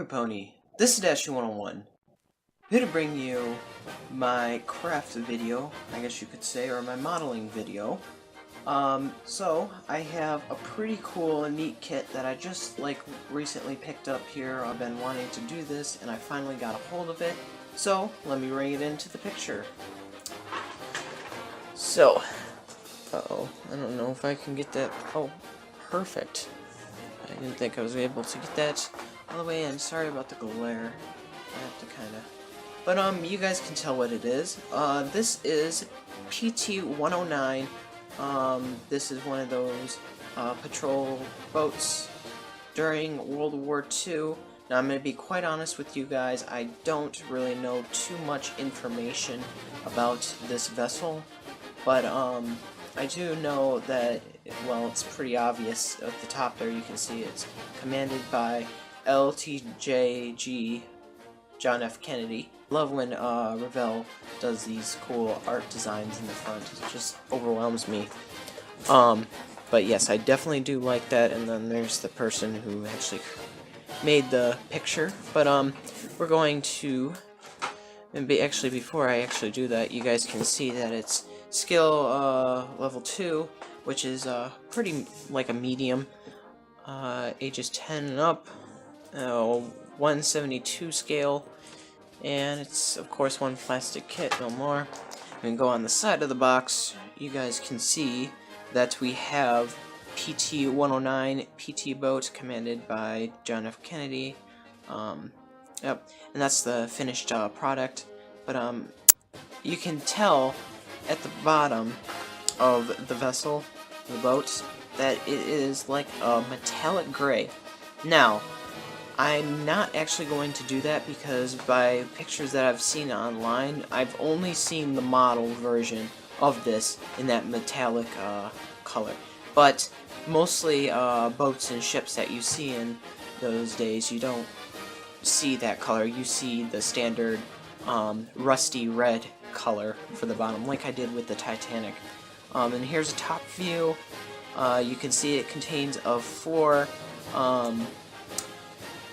Pony. This is Dashie 101. Here to bring you my craft video, I guess you could say, or my modeling video. So I have a pretty cool and neat kit that I just recently picked up here. I've been wanting to do this and I finally got a hold of it. So let me bring it into the picture. So, I don't know if I can get that. Oh, perfect. I didn't think I was able to get that all the way in. Sorry about the glare. I have to kind of... But, you guys can tell what it is. This is PT-109. This is one of those patrol boats during World War II. Now, I'm going to be quite honest with you guys. I don't really know too much information about this vessel. But, I do know that, well, it's pretty obvious at the top there. You can see it's commanded by LTJG John F. Kennedy. Love when Revell does these cool art designs in the front. It just overwhelms me. But yes, I definitely do like that. And then there's the person who actually made the picture. But we're going to, and actually before I actually do that, you guys can see that it's skill level 2, which is pretty like a medium, ages 10 and up, 172 scale, and it's of course one plastic kit, no more. And go on the side of the box, you guys can see that we have PT-109 PT boat commanded by John F. Kennedy. Yep, and that's the finished product. But you can tell at the bottom of the vessel, the boat, that it is like a metallic gray. Now, I'm not actually going to do that because by pictures that I've seen online, I've only seen the model version of this in that metallic color. But mostly boats and ships that you see in those days, you don't see that color. You see the standard rusty red color for the bottom, like I did with the Titanic. And here's a top view. You can see it contains of 4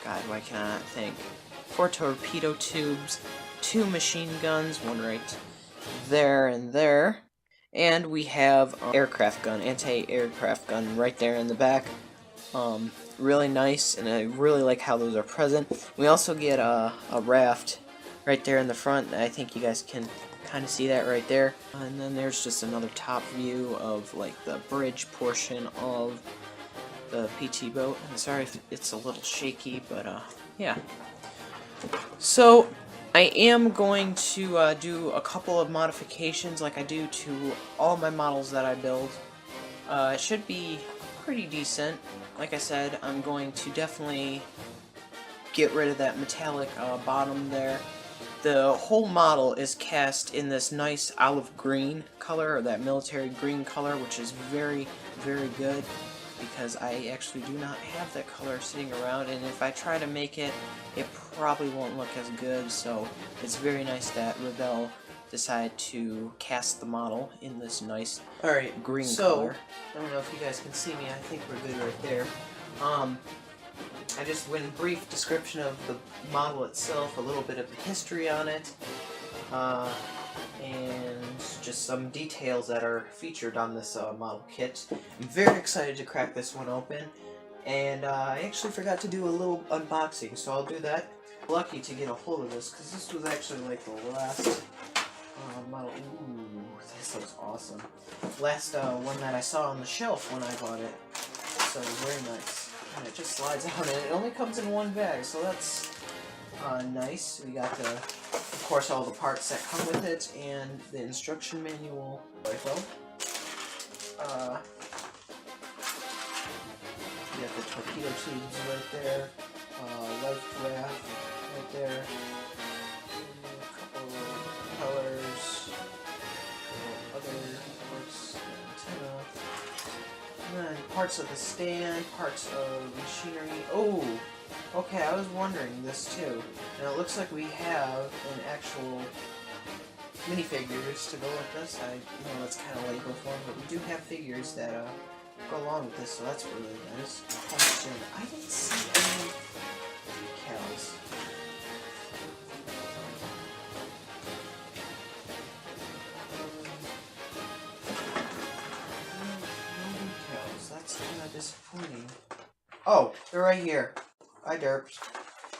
God, why can I not think? 4 torpedo tubes, 2 machine guns, one right there and there, and we have aircraft gun, anti-aircraft gun right there in the back. Really nice, and I really like how those are present. We also get a raft right there in the front. I think you guys can kind of see that right there. And then there's just another top view of like the bridge portion of the PT boat. I'm sorry if it's a little shaky, but yeah. So I am going to do a couple of modifications like I do to all my models that I build. It should be pretty decent. Like I said, I'm going to definitely get rid of that metallic bottom there. The whole model is cast in this nice olive green color, or that military green color, which is very, very good because I actually do not have that color sitting around, and if I try to make it, it probably won't look as good, so it's very nice that Revell decided to cast the model in this nice green color. I don't know if you guys can see me, I think we're good right there. I just went in brief description of the model itself, a little bit of the history on it, and just some details that are featured on this model kit. I'm very excited to crack this one open, and I actually forgot to do a little unboxing, so I'll do that. Lucky to get a hold of this, because this was actually like the last model. Ooh, this looks awesome. Last one that I saw on the shelf when I bought it, so very nice. And it just slides out, and it only comes in one bag, so that's nice. We got the, of course, all the parts that come with it, and the instruction manual. You got the torpedo tubes right there, life raft right there, a couple of colors, other parts, antenna. And then parts of the stand, parts of machinery. Oh, okay, I was wondering this too. Now it looks like we have an actual minifigures to go with this. I know that's kind of Lego form, but we do have figures that go along with this, so that's really nice. Question: I didn't see any decals. nice. No details. That's kind of disappointing. Oh, they're right here. I derped.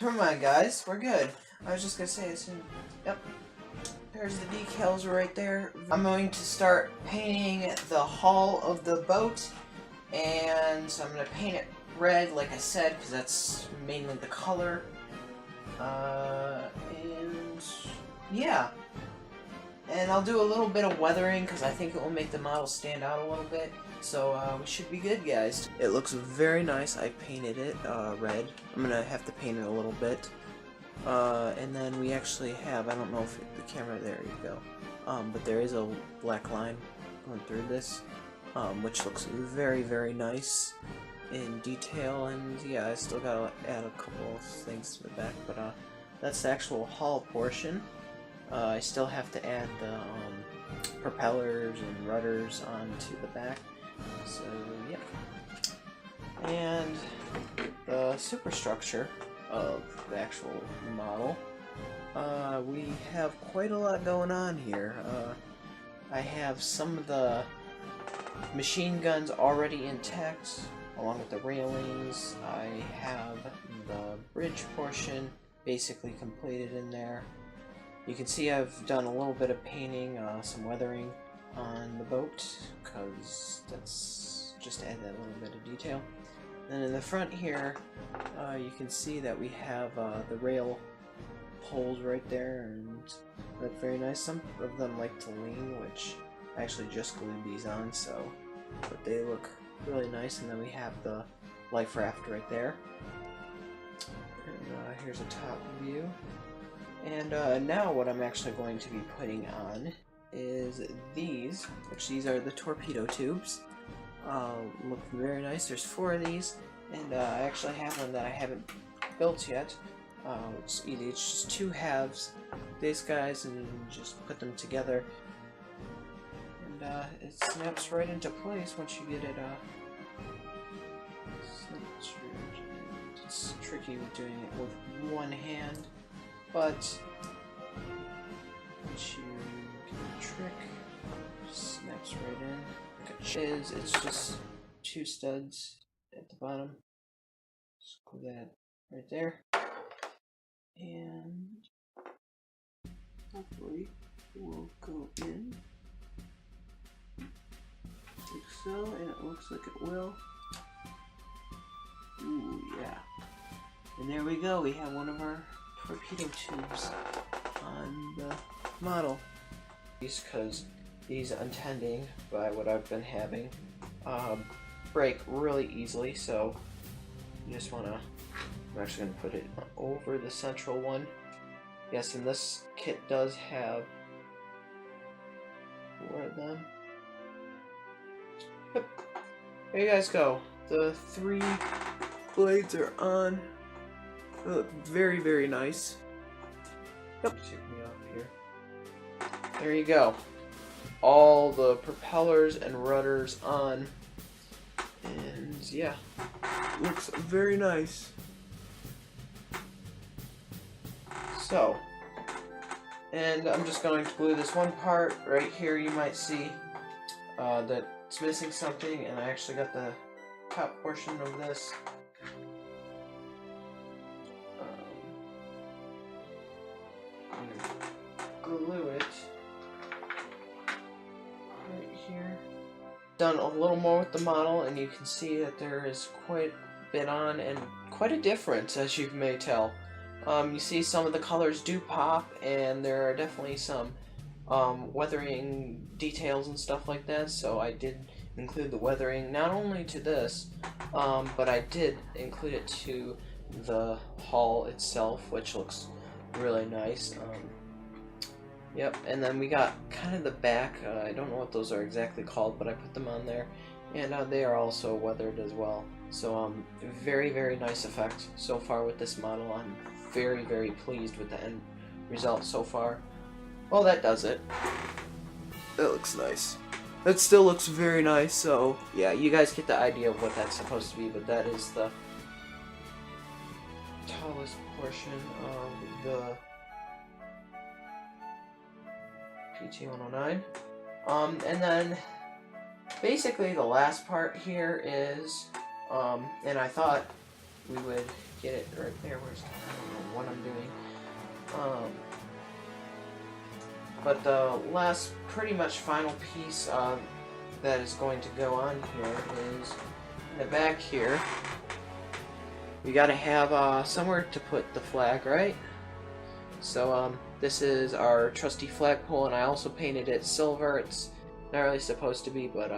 Never mind, guys. We're good. I was just gonna say as soon. Yep. There's the decals right there. I'm going to start painting the hull of the boat, and so I'm gonna paint it red, like I said, because that's mainly the color. And yeah. And I'll do a little bit of weathering because I think it will make the model stand out a little bit. So we should be good, guys. It looks very nice. I painted it red. I'm gonna have to paint it a little bit. And then we actually have, I don't know if the camera, there you go. But there is a black line going through this, which looks very, very nice in detail. And yeah, I still gotta add a couple of things to the back, but that's the actual hull portion. I still have to add the propellers and rudders onto the back. So yeah. And the superstructure of the actual model. We have quite a lot going on here. I have some of the machine guns already intact, along with the railings. I have the bridge portion basically completed in there. You can see I've done a little bit of painting, some weathering on the boat, because that's just add that little bit of detail. And in the front here, you can see that we have the rail poles right there, and that's very nice. Some of them like to lean, which I actually just glued these on, so but they look really nice. And then we have the life raft right there. And here's a top view. And now what I'm actually going to be putting on is these, which these are the torpedo tubes. Look very nice. There's 4 of these, and I actually have one that I haven't built yet. It's just 2 halves, these guys, and just put them together. And it snaps right into place once you get it centered. It's tricky with doing it with one hand, but once you get the trick, it snaps right in. It's just 2 studs at the bottom. Just glue that right there, and hopefully it will go in like so, and it looks like it will. Ooh, yeah. And there we go, we have one of our torpedo tubes on the model. Because these untending, by what I've been having, break really easily, so you just want to, I'm actually going to put it over the central one. Yes, and this kit does have 4 of them. Yep. There you guys go. The 3 blades are on. They look very, very nice. Yep. Take me off here. There you go. All the propellers and rudders on. And yeah, looks very nice. So, and I'm just going to glue this one part right here. You might see that it's missing something, and I actually got the top portion of this. I'm gonna glue it right here. Done a little more with the model, and you can see that there is quite a bit on, and quite a difference, as you may tell. You see some of the colors do pop, and there are definitely some weathering details and stuff like that, so I did include the weathering not only to this, but I did include it to the hull itself, which looks really nice. Yep, and then we got kind of the back, I don't know what those are exactly called, but I put them on there, and they are also weathered as well. So very, very nice effect so far with this model. I'm very, very pleased with the end result so far. Well, that does it. That looks nice. That still looks very nice, so yeah, you guys get the idea of what that's supposed to be, but that is the tallest portion of the PT-109. And then basically the last part here is, and I thought we would get it right there. I don't know what I'm doing. But the last pretty much final piece that is going to go on here is in the back here. We gotta have somewhere to put the flag, right? So this is our trusty flagpole, and I also painted it silver. It's not really supposed to be, but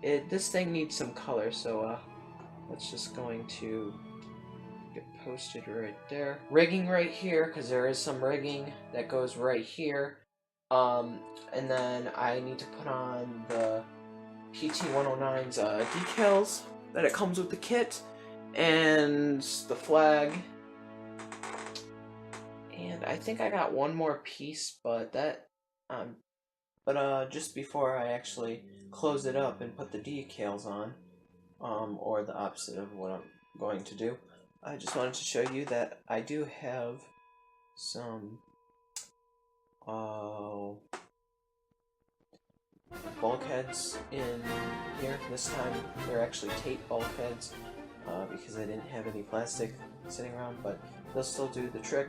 this thing needs some color, so that's just going to get posted right there. Rigging right here, because there is some rigging that goes right here. And then I need to put on the PT-109's decals that it comes with the kit, and the flag. And I think I got one more piece, but that just before I actually close it up and put the decals on, or the opposite of what I'm going to do, I just wanted to show you that I do have some bulkheads in here. This time they're actually tape bulkheads because I didn't have any plastic sitting around, but they'll still do the trick.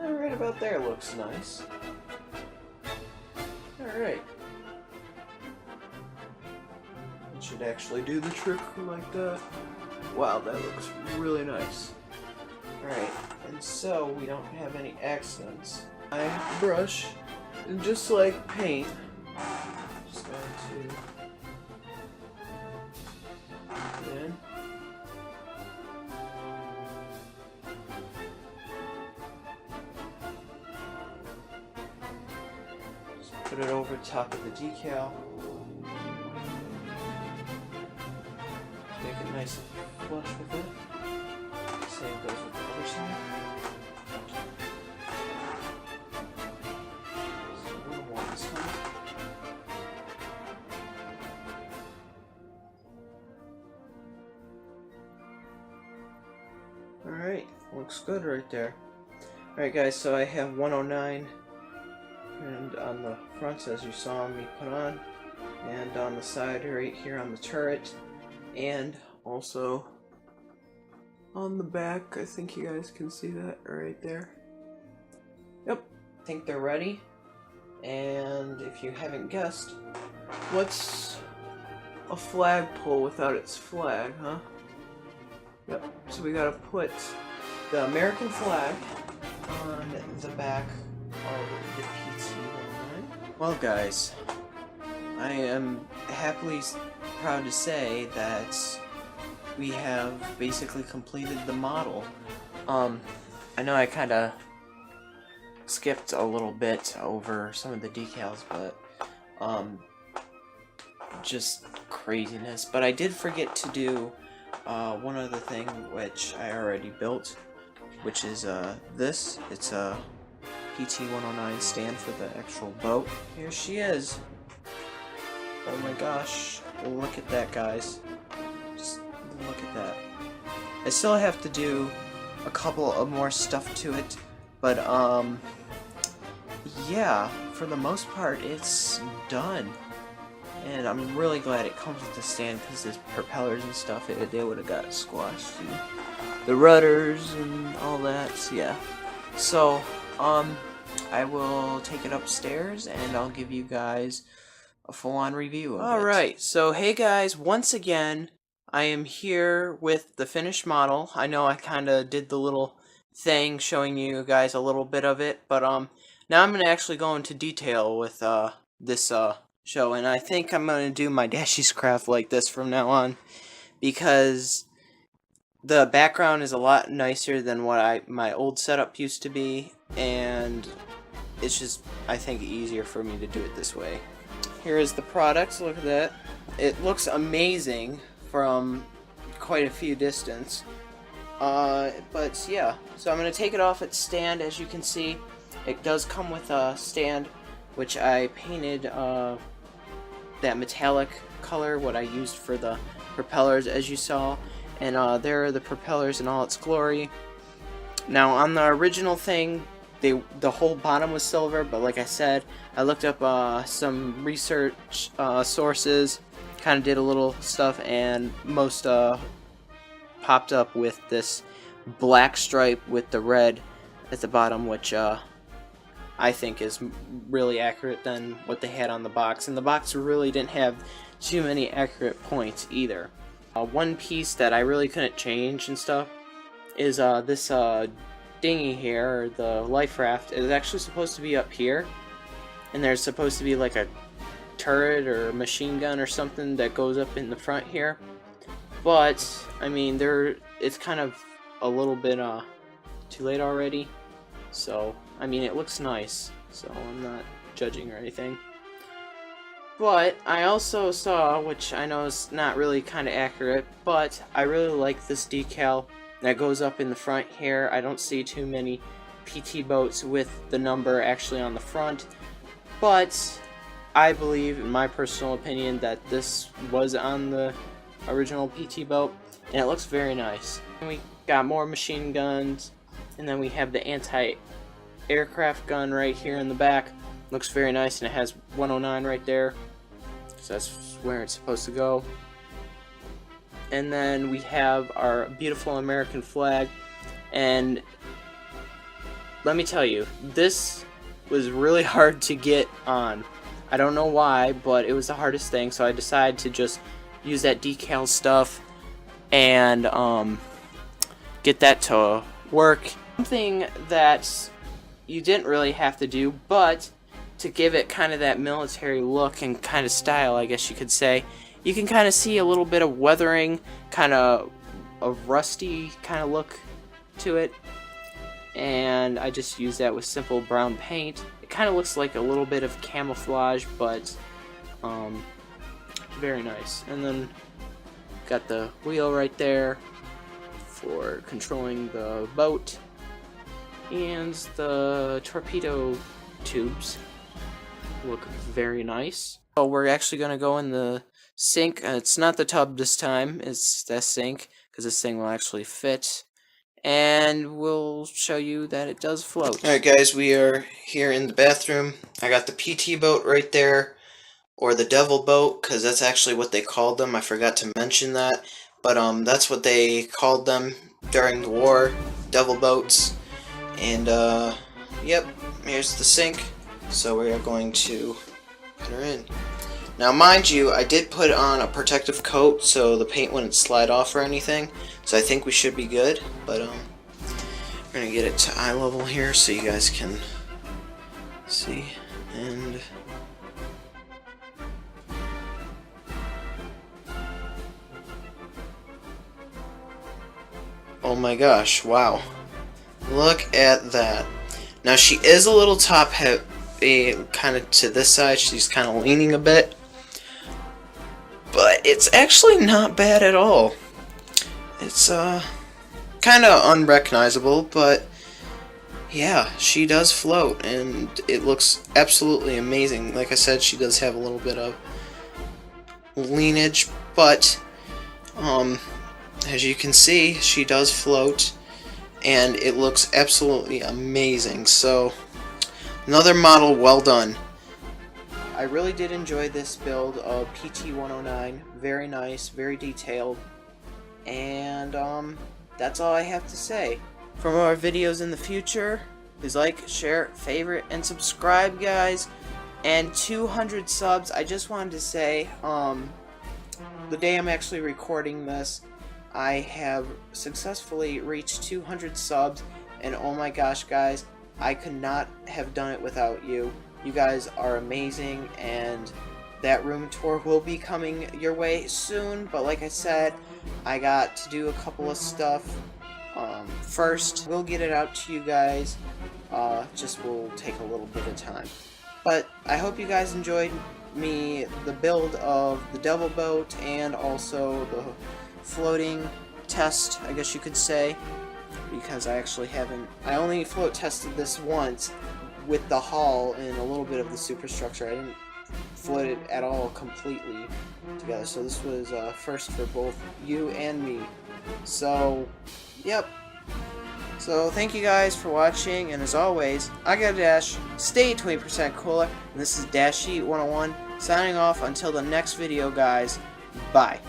Right about there looks nice. Alright. It should actually do the trick like that. Wow, that looks really nice. Alright, and so we don't have any accents. I brush, and just like paint, just going to put it in. Put it over top of the decal. Make it nice and flush with it. Same goes with the other side. So a little more this time. Alright, looks good right there. Alright guys, so I have 109. And on the front, as you saw me put on, and on the side right here on the turret, and also on the back. I think you guys can see that right there. Yep, I think they're ready. And if you haven't guessed, what's a flagpole without its flag, huh? Yep, so we gotta put the American flag on the back of the PT-109. Well guys, I am happily proud to say that we have basically completed the model. I know I kinda skipped a little bit over some of the decals, but just craziness. But I did forget to do one other thing which I already built, which is this. It's a PT-109 stand for the actual boat. Here she is. Oh my gosh, look at that, guys. Just look at that. I still have to do a couple of more stuff to it, but yeah, for the most part it's done. And I'm really glad it comes with the stand, because the propellers and stuff, they would have got squashed. And the rudders and all that, so yeah. So, I will take it upstairs and I'll give you guys a full-on review of it. Alright, so hey guys, once again, I am here with the finished model. I know I kinda did the little thing showing you guys a little bit of it, but now I'm gonna actually go into detail with this show, and I think I'm gonna do my Dashie's craft like this from now on, because the background is a lot nicer than what my old setup used to be, and it's just, I think, easier for me to do it this way. Here is the product. Look at that. It looks amazing from quite a few distance. But yeah, so I'm going to take it off its stand. As you can see, it does come with a stand, which I painted that metallic color, what I used for the propellers, as you saw. And there are the propellers in all its glory. Now on the original thing, the whole bottom was silver, but like I said, I looked up some research sources, kind of did a little stuff, and most popped up with this black stripe with the red at the bottom, which I think is really accurate than what they had on the box. And the box really didn't have too many accurate points either. One piece that I really couldn't change and stuff is this dinghy here, or the life raft, is actually supposed to be up here, and there's supposed to be like a turret or a machine gun or something that goes up in the front here. But I mean, it's kind of a little bit too late already. So I mean, it looks nice, so I'm not judging or anything. But I also saw, which I know is not really kind of accurate, but I really like this decal that goes up in the front here. I don't see too many PT boats with the number actually on the front, but I believe, in my personal opinion, that this was on the original PT boat, and it looks very nice. And we got more machine guns, and then we have the anti-aircraft gun right here in the back. Looks very nice, and it has 109 right there, so that's where it's supposed to go. And then we have our beautiful American flag, and let me tell you, this was really hard to get on. I don't know why, but it was the hardest thing, so I decided to just use that decal stuff and get that to work. Something that you didn't really have to do, but to give it kind of that military look and kind of style, I guess you could say, you can kind of see a little bit of weathering, kind of a rusty kind of look to it, and I just use that with simple brown paint. It kind of looks like a little bit of camouflage, but very nice. And then got the wheel right there for controlling the boat, and the torpedo tubes look very nice. So we're actually going to go in the sink. It's not the tub this time, it's the sink, because this thing will actually fit, and we'll show you that it does float. Alright guys, we are here in the bathroom. I got the PT boat right there, or the devil boat, because that's actually what they called them. I forgot to mention that, but that's what they called them during the war, devil boats. And yep, here's the sink, so we are going to put her in. Now mind you, I did put on a protective coat so the paint wouldn't slide off or anything, so I think we should be good. But we're gonna get it to eye level here so you guys can see. And oh my gosh, wow, look at that. Now she is a little top heavy, kind of to this side. She's kind of leaning a bit, but it's actually not bad at all. It's kind of unrecognizable, but yeah, she does float, and it looks absolutely amazing. Like I said, she does have a little bit of leanage, but as you can see, she does float, and it looks absolutely amazing. So another model well done. I really did enjoy this build of PT-109. Very nice, very detailed, and that's all I have to say. For more videos in the future, please like, share, favorite, and subscribe, guys. And 200 subs. I just wanted to say, the day I'm actually recording this, I have successfully reached 200 subs, and oh my gosh, guys, I could not have done it without you. You guys are amazing, and that room tour will be coming your way soon, but like I said, I got to do a couple of stuff first. We'll get it out to you guys, just will take a little bit of time. But I hope you guys enjoyed the build of the devil boat, and also the floating test, I guess you could say, because I only float tested this once with the hull and a little bit of the superstructure. I didn't floated at all completely together. So this was first for both you and me. So, yep. So thank you guys for watching, and as always, I got a dash. Stay 20% cooler. And this is Dashie 101 signing off until the next video, guys. Bye.